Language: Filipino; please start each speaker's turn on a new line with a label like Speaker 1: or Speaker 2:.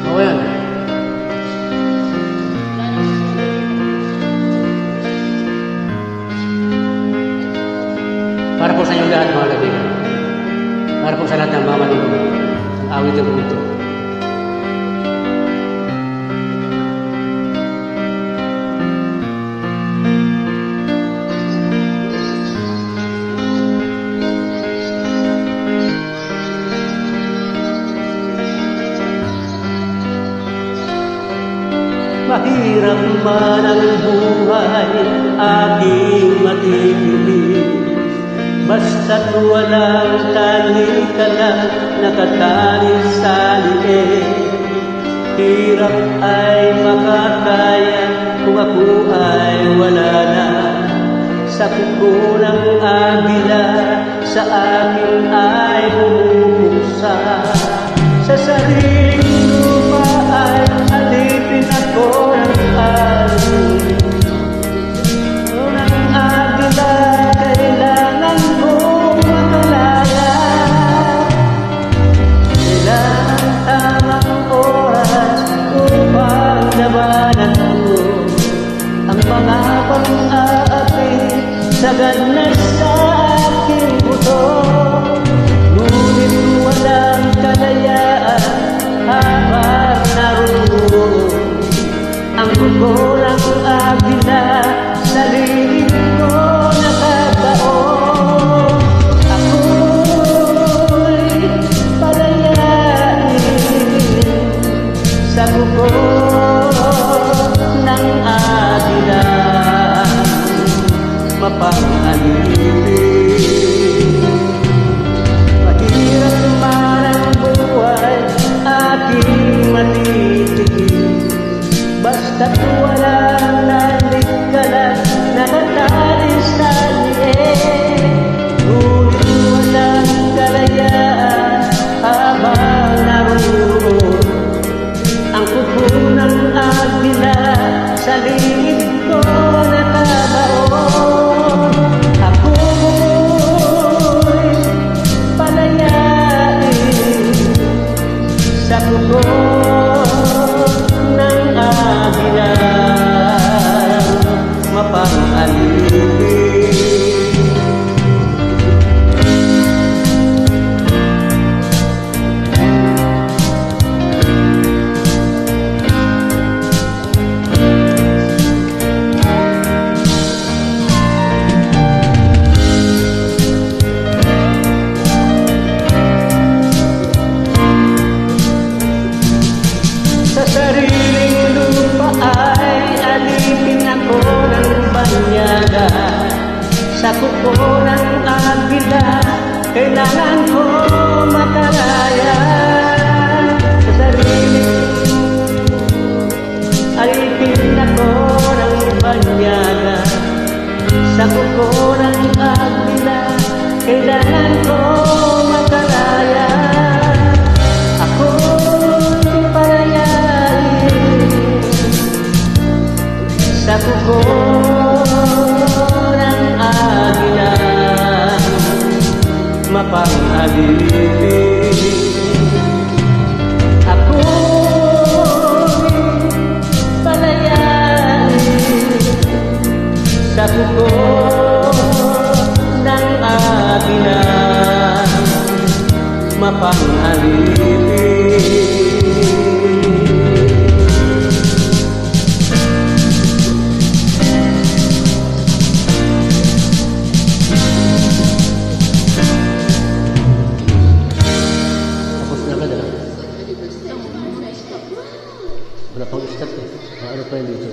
Speaker 1: Oo yan. Para po sa inyong lahat mga kaibigan. Para po sa lahat ng mga malulunod. Ang awit po ito. Mahirap man ang buhay, aking matitilis. Basta't walang talikala, nakatalis sa liit. Hirap ay makakaya kung ako ay wala na. Sa kuko ng agila, sa akin ay bumusa. Sa sariling lupa ay alipin ako ng alin. Ng agila, kailangan kong makalaya. Kailangan tamang oras upang labanan ko ang mga pang-aapi sagad na sa aking buto. Ngunit walang kalayaan habang naroon ang kuko ng agila sa liig ko nakataon. Ako'y palayain sa kuko ng agila, mapang-alipin. Mahirap man ang buhay, aking matitigil. Basta't walang nalikala, nakatalis sa liit. Ngunit walang kalayaan habang naroon ang kuko ng agila sa liig ko nakataon. Ako'y palayain sa kuko ng agila, mapang-alipin. Sa sariling lupa ay alipin ako ng banyaga. Sa kuko ng agila, kailangan ko makalaya. Sa sariling alipin ako ng banyaga. Sa kuko ng agila, kailangan ko makalaya. Sa kuko ng agila, mapang-alipin. Ako'y palayain sa kuko ng agila, mapang-alipin. Wala pang start eh. Ano pa yun dito?